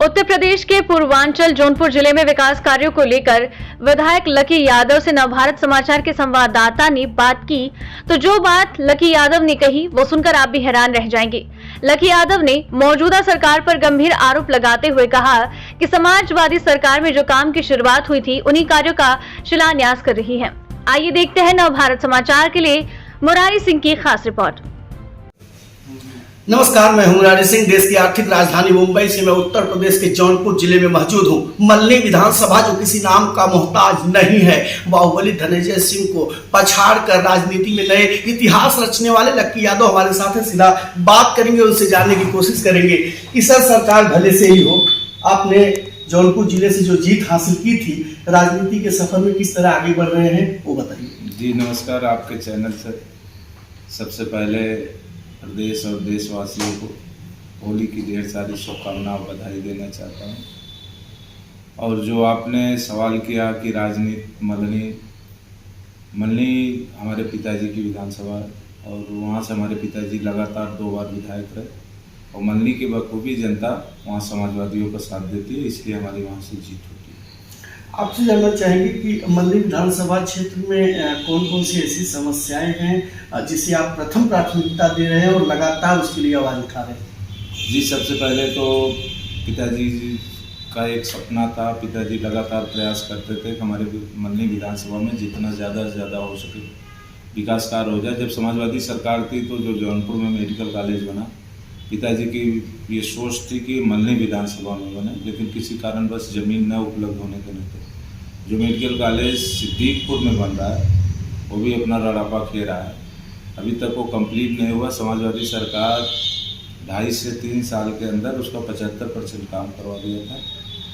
उत्तर प्रदेश के पूर्वांचल जौनपुर जिले में विकास कार्यों को लेकर विधायक लकी यादव से नवभारत समाचार के संवाददाता ने बात की, तो जो बात लकी यादव ने कही वो सुनकर आप भी हैरान रह जाएंगे। लकी यादव ने मौजूदा सरकार पर गंभीर आरोप लगाते हुए कहा कि समाजवादी सरकार में जो काम की शुरुआत हुई थी उन्हीं कार्यों का शिलान्यास कर रही है। आइए देखते हैं नवभारत समाचार के लिए मुरारी सिंह की खास रिपोर्ट। नमस्कार, मैं हूं मुरारी सिंह। देश की आर्थिक राजधानी मुंबई से मैं उत्तर प्रदेश के जौनपुर जिले में मौजूद हूं। मल्ली विधानसभा जो किसी नाम का मोहताज नहीं है, बाहुबली धनंजय सिंह को पछाड़ कर राजनीति में नए इतिहास रचने वाले लकी यादव हमारे साथ हैं। सीधा बात करेंगे, उनसे जानने की कोशिश करेंगे कि सर सरकार भले से ही हो, आपने जौनपुर जिले से जो जीत हासिल की थी, राजनीति के सफर में किस तरह आगे बढ़ रहे हैं वो बताइए। जी नमस्कार, आपके चैनल से सबसे पहले प्रदेश और देशवासियों को होली की ढेर सारी शुभकामनाएं बधाई देना चाहता हूं। और जो आपने सवाल किया कि राजनीति मल्ली हमारे पिताजी की विधानसभा और वहां से हमारे पिताजी लगातार 2 बार विधायक रहे और मल्ली की बखूबी जनता वहां समाजवादियों का साथ देती है, इसलिए हमारी वहां से जीत होती है। आपसे जानना चाहेंगे कि मल्ली विधानसभा क्षेत्र में कौन कौन सी ऐसी समस्याएं हैं जिसे आप प्रथम प्राथमिकता दे रहे हैं और लगातार उसके लिए आवाज उठा रहे हैं। जी सबसे पहले तो पिताजी का एक सपना था, पिताजी लगातार प्रयास करते थे कि हमारे मल्ली विधानसभा में जितना ज़्यादा से ज़्यादा हो सके विकास कार्य हो जाए। जब समाजवादी सरकार थी तो जो जौनपुर में मेडिकल कॉलेज बना, पिताजी की ये सोच थी कि मल्ली विधानसभा में बने, लेकिन किसी कारणवश ज़मीन न उपलब्ध होने के नाते जो मेडिकल कॉलेज सिद्दीकपुर में बन रहा है वो भी अपना रड़ापा खे रहा है। अभी तक वो कंप्लीट नहीं हुआ। समाजवादी सरकार 2.5 से 3 साल के अंदर उसका 75% काम करवा दिया था,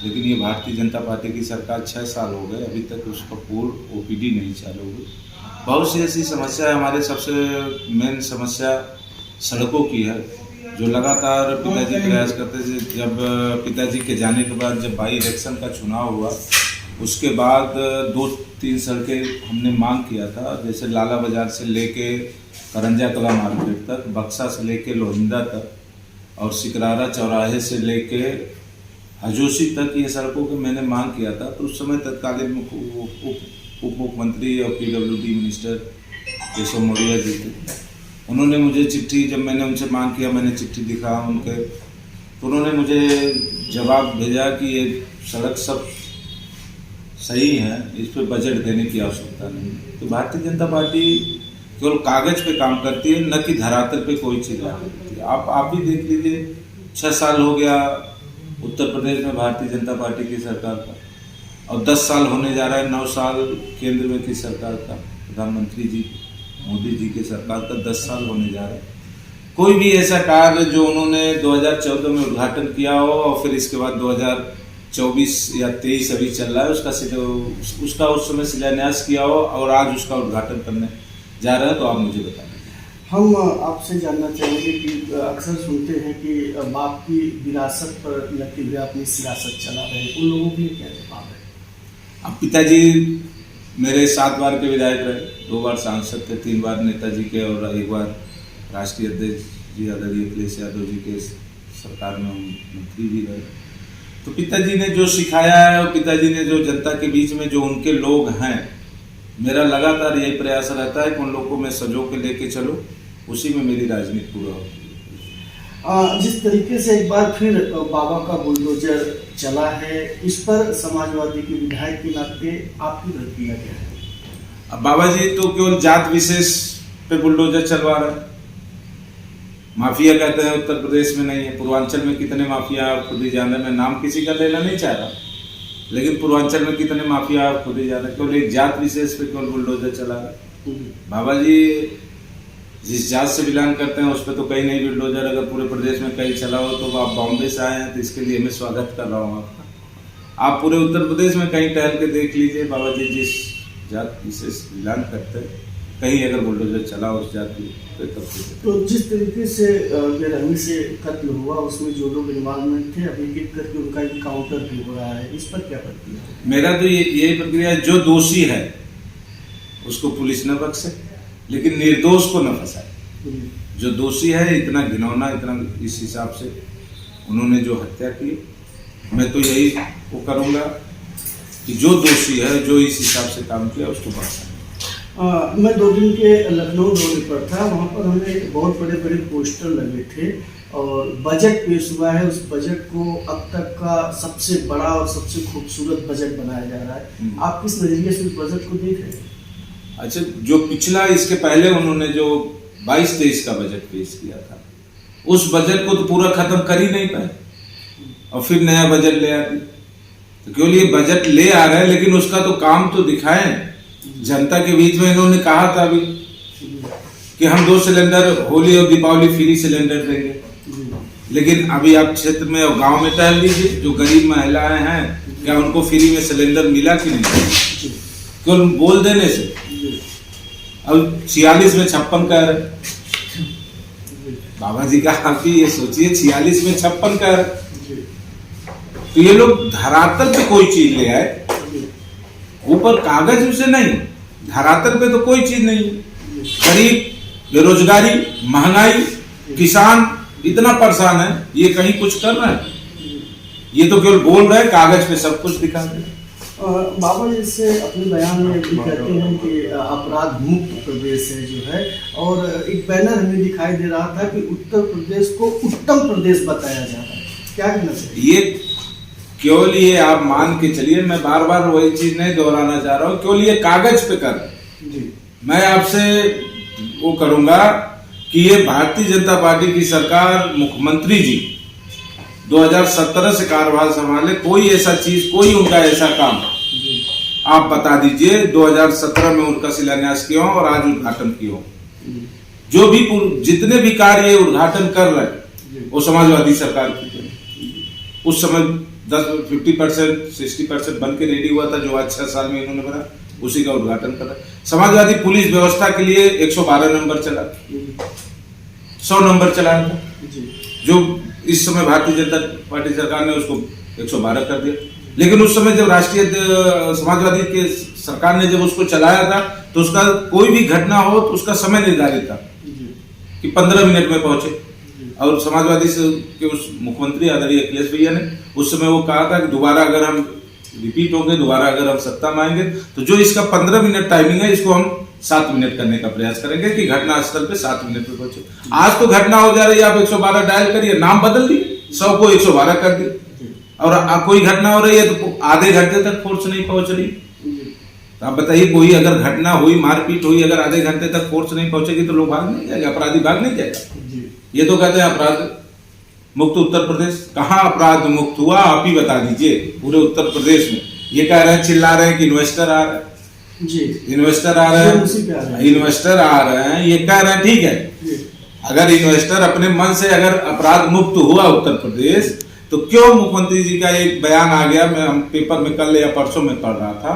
लेकिन ये भारतीय जनता पार्टी की सरकार 6 साल हो गए, अभी तक उसका पूर्ण OPD नहीं चालू हुई। बहुत सी ऐसी समस्या है। हमारे सबसे मेन समस्या सड़कों की है, जो लगातार पिताजी प्रयास करते थे। जब पिताजी के जाने के बाद जब बाई इलेक्शन का चुनाव हुआ, उसके बाद 2-3 सड़कें हमने मांग किया था, जैसे लाला बाजार से लेके करंजा कला मार्केट तक, बक्सा से लेके लोहिंदा तक और सिकरारा चौराहे से लेके हजोशी तक, ये सड़कों की मैंने मांग किया था। तो उस समय तत्कालीन उप मुख्यमंत्री और PWD मिनिस्टर केशव मौर्य जी थे। उन्होंने मुझे चिट्ठी, जब मैंने उनसे मांग किया, मैंने चिट्ठी दिखा उनके, तो उन्होंने मुझे जवाब भेजा कि ये सड़क सब सही है, इस पर बजट देने की आवश्यकता नहीं। तो भारतीय जनता पार्टी केवल कागज पे काम करती है, न कि धरातल पे कोई चीज़ ला करती है। आप भी देख लीजिए, 6 साल हो गया उत्तर प्रदेश में भारतीय जनता पार्टी की सरकार का, और 10 साल होने जा रहा है, 9 साल केंद्र में की सरकार का, प्रधानमंत्री जी मोदी जी की सरकार का 10 साल होने जा रहा है। कोई भी ऐसा कार्य जो उन्होंने 2014 में उद्घाटन किया हो और फिर इसके बाद 2024 या 23 अभी चल रहा है, उसका उस समय शिलान्यास किया हो और आज उसका उद्घाटन करने जा रहा है, तो आप मुझे बता दीजिए। हम आपसे जानना चाहेंगे कि अक्सर सुनते हैं कि बाप की विरासत पर लगते हुए अपनी सियासत चला रहे हैं, उन लोगों के लिए क्या जवाब है? अब पिताजी मेरे 7 बार के विधायक रहे, 2 बार सांसद थे, 3 बार नेताजी के और 1 बार राष्ट्रीय अध्यक्ष जी आदरणीय अखिलेश यादव जी के सरकार में मंत्री भी रहे। तो पिताजी ने जो सिखाया है और पिताजी ने जो जनता के बीच में जो उनके लोग हैं, मेरा लगातार यही प्रयास रहता है कि उन लोगों को मैं सजो के लेके चलूँ, उसी में मेरी राजनीति पूरा होती है। जिस तरीके से एक बार फिर बाबा का बुलडोजर चला है, इस पर समाजवादी के विधायक के नाते आपकी प्रतिक्रिया क्या है? अब बाबा जी तो केवल जात विशेष पे बुलडोजर चलवा रहे हैं। माफिया कहते हैं उत्तर प्रदेश में नहीं है, पूर्वांचल में कितने माफिया आप खुद ही जान रहे। मैं नाम किसी का लेना नहीं चाह रहा, लेकिन पूर्वांचल में कितने माफिया आप खुद ही जान रहे। केवल एक जात विशेष पे केवल बुलडोजर चला रहे। बाबा जी जिस जात से बिलोंग करते हैं उस पर तो कहीं नहीं बुलडोजर, अगर पूरे प्रदेश में कहीं चला हो तो आप बॉम्बे से आए हैं, तो इसके लिए मैं स्वागत कर रहा हूँ आपका। आप पूरे उत्तर प्रदेश में कहीं टहल के देख लीजिए, बाबा जी जिस जात विशेष बिलोंग करते हैं, कहीं अगर बुलडोजर चला उस जात की तो जिस तरीके से बेरहमी से कत्ल हुआ, उसमें जो लोग इन्वॉल्वमेंट थे, अभी एक करके उनका इनकाउंटर भी हो रहा है, इस पर क्या प्रक्रिया है? मेरा तो यही प्रक्रिया है, जो दोषी है उसको पुलिस न बख्शे, लेकिन निर्दोष को न फंसाए। जो दोषी है, इतना घिनौना, इतना इस हिसाब से उन्होंने जो हत्या की, मैं तो यही वो करूँगा कि जो दोषी है, जो इस हिसाब से काम किया, उसको बख्शा। मैं 2 दिन के लखनऊ दौरे पर था, वहाँ पर हमें बहुत बड़े बड़े पोस्टर लगे थे और बजट पेश हुआ है। उस बजट को अब तक का सबसे बड़ा और सबसे खूबसूरत बजट बनाया जा रहा है। आप किस नज़रिए से उस बजट को देख रहे हैं? अच्छा, जो पिछला इसके पहले उन्होंने जो 22-23 का बजट पेश किया था, उस बजट को तो पूरा खत्म कर ही नहीं पाए और फिर नया बजट ले आते। तो क्यों ये बजट ले आ रहे हैं, लेकिन उसका तो काम तो दिखाएं। जनता के बीच में इन्होंने कहा था अभी कि हम 2 सिलेंडर होली और दीपावली फ्री सिलेंडर देंगे, लेकिन अभी आप क्षेत्र में और गांव में टहल लीजिए, जो गरीब महिलाएं हैं, क्या उनको फ्री में सिलेंडर मिला कि नहीं? क्यों बोल देने से? अब 46 में 56 का है बाबा जी का। आप ही ये सोचिए, 46 में 56 का है, तो ये लोग धरातल पे कोई चीज ले आए, ऊपर कागज उसे नहीं, धरातल पे तो कोई चीज नहीं। गरीब, बेरोजगारी, महंगाई, किसान इतना परेशान है, ये कहीं कुछ कर रहा है? ये तो केवल बोल रहे हैं, कागज पे सब कुछ दिखा रहे हैं। बाबा जी से अपने बयान में भी कहते हैं कि अपराध मुक्त प्रदेश है जो है, और एक बैनर हमें दिखाई दे रहा था कि उत्तर प्रदेश को उत्तम प्रदेश बताया जा रहा है, क्या कहना चाहिए? ये केवल ये आप मान के चलिए, मैं बार बार वही चीज नहीं दोहराना चाह रहा हूँ, केवल ये कागज पे कर जी। मैं आपसे वो करूंगा कि ये भारतीय जनता पार्टी की सरकार, मुख्यमंत्री जी 2017 से कार्यभार संभाले, कोई ऐसा चीज, कोई उनका ऐसा काम आप बता दीजिए 2017 में उनका शिलान्यास किया हो और आज उद्घाटन किया हो। जो भी जितने भी कार्य उद्घाटन कर रहे हैं वो समाजवादी सरकार की। उस समय 50% 60% बन के रेडी हुआ था, जो आज 6 साल में इन्होंने बना, उसी का उद्घाटन कर रहा है। समाजवादी पुलिस व्यवस्था के लिए 112 नंबर चला, 100 नंबर चलाया था, जो इस समय भारतीय जनता पार्टी सरकार ने उसको 112 कर दिया। लेकिन उस समय जब राष्ट्रीय समाजवादी के सरकार ने जब उसको चलाया था, तो उसका कोई भी घटना हो तो उसका समय निर्धारित था कि 15 मिनट में पहुंचे। और समाजवादी से के उस मुख्यमंत्री आदरणीय अखिलेश भैया ने उस समय वो कहा था कि दोबारा अगर हम रिपीट होंगे, दोबारा अगर हम सत्ता में आएंगे, तो जो इसका 15 मिनट टाइमिंग है, इसको हम 7 मिनट करने का प्रयास करेंगे कि घटना स्थल पे 7 मिनट में पहुंचे। आज तो घटना हो जा रही है, आप 112 डायल करिए, नाम बदल दिए, 100 को 112 कर दिए, और कोई घटना हो रही है तो आधे घंटे तक फोर्स नहीं पहुंच रही। तो आप बताइए, कोई अगर घटना हुई, मारपीट हुई, अगर आधे घंटे तक फोर्स नहीं पहुंचेगी तो लोग भाग नहीं जाएगा, अपराधी भाग नहीं जाएगा। ये तो कहते हैं अपराध मुक्त उत्तर प्रदेश। कहाँ अपराध मुक्त हुआ, आप ही बता दीजिए पूरे उत्तर प्रदेश में। ये कह रहे हैं, चिल्ला रहे हैं कि इन्वेस्टर आ रहे हैं जी, इन्वेस्टर आ रहे हैं, इन्वेस्टर आ रहे हैं, ये कह रहे हैं, ठीक है। अगर इन्वेस्टर अपने मन से अगर अपराध मुक्त हुआ उत्तर प्रदेश, तो क्यों मुख्यमंत्री जी का एक बयान आ गया, मैं हम पेपर में कल या परसों में पढ़ रहा था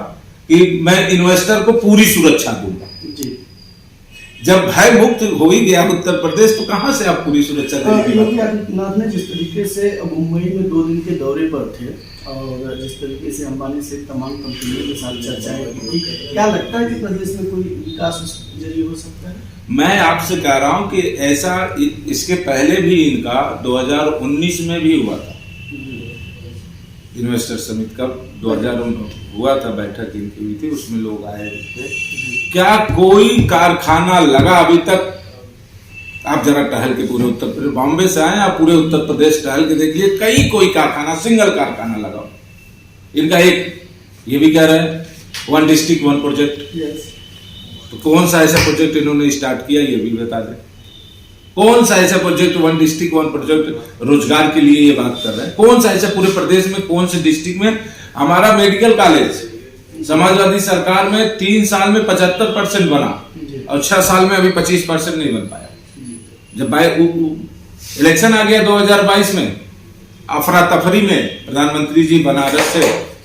कि मैं इन्वेस्टर को पूरी सुरक्षा दूंगा जी। जब भय मुक्त हो ही गया उत्तर प्रदेश, तो कहां से आप पूरी सुरक्षा देंगे? योगी आदित्यनाथ ने जिस तरीके से मुंबई में 2 दिन के दौरे पर थे और जिस तरीके से अंबानी से तमाम कंपनियों के साथ चर्चाएं की, क्या लगता है कि प्रदेश में कोई विकास जरिए हो सकता है? मैं आपसे कह रहा हूं कि ऐसा इसके पहले भी इनका 2019 में भी हुआ था, इन्वेस्टर समिट का 2019 हुआ था, बैठक इनकी हुई थी, उसमें लोग आए थे। क्या कोई कारखाना लगा अभी तक? आप जरा टहल के पूरे उत्तर प्रदेश, बॉम्बे से आए, आप पूरे उत्तर प्रदेश टहल के देखिए, कहीं कोई कारखाना, सिंगल कारखाना लगा। इनका एक ये भी कह रहे हैं 1 डिस्ट्रिक्ट 1 प्रोजेक्ट। तो कौन सा ऐसा प्रोजेक्ट इन्होंने स्टार्ट किया, ये भी बता दें। कौन सा ऐसा प्रोजेक्ट 1 डिस्ट्रिक्ट 1 प्रोजेक्ट रोजगार के लिए ये बात कर रहे हैं? कौन सा ऐसा पूरे प्रदेश में, कौन से डिस्ट्रिक्ट में? हमारा मेडिकल कॉलेज समाजवादी सरकार में 3 साल में 75% बना और 6 साल में अभी 25% नहीं बन पाया। जब इलेक्शन आ गया 2022 में, अफरा तफरी में प्रधानमंत्री जी बनारस से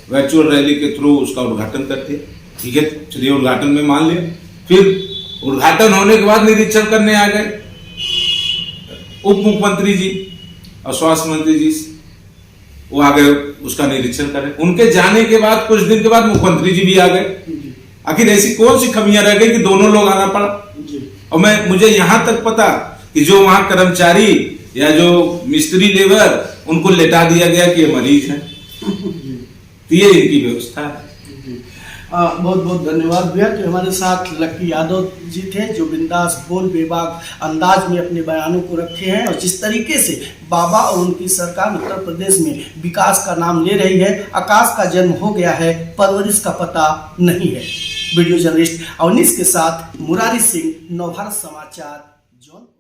वर्चुअल रैली के थ्रू उसका उद्घाटन करते हैं। ठीक है, चलिए उद्घाटन में मान लिया। फिर उद्घाटन होने के बाद निरीक्षण करने आ गए उप मुख्यमंत्री जी और स्वास्थ्य मंत्री जी, वो आ गए उसका निरीक्षण करें। उनके जाने के बाद कुछ दिन के बाद मुख्यमंत्री जी भी आ गए। आखिर ऐसी कौन सी कमियां रह गई कि दोनों लोग आना पड़ा? और मुझे यहां तक पता कि जो वहां कर्मचारी या जो मिस्त्री लेबर उनको लेटा दिया गया कि ये मरीज है। तो ये इनकी व्यवस्था है। बहुत बहुत धन्यवाद भैया कि हमारे साथ लकी यादव जी थे, जो बिंदास बोल बेबाक अंदाज में अपने बयानों को रखे हैं और जिस तरीके से बाबा और उनकी सरकार उत्तर प्रदेश में विकास का नाम ले रही है। आकाश का जन्म हो गया है, परवरिश का पता नहीं है। वीडियो जर्नलिस्ट अवनीश के साथ मुरारी सिंह, नवभारत समाचार, जौनपुर।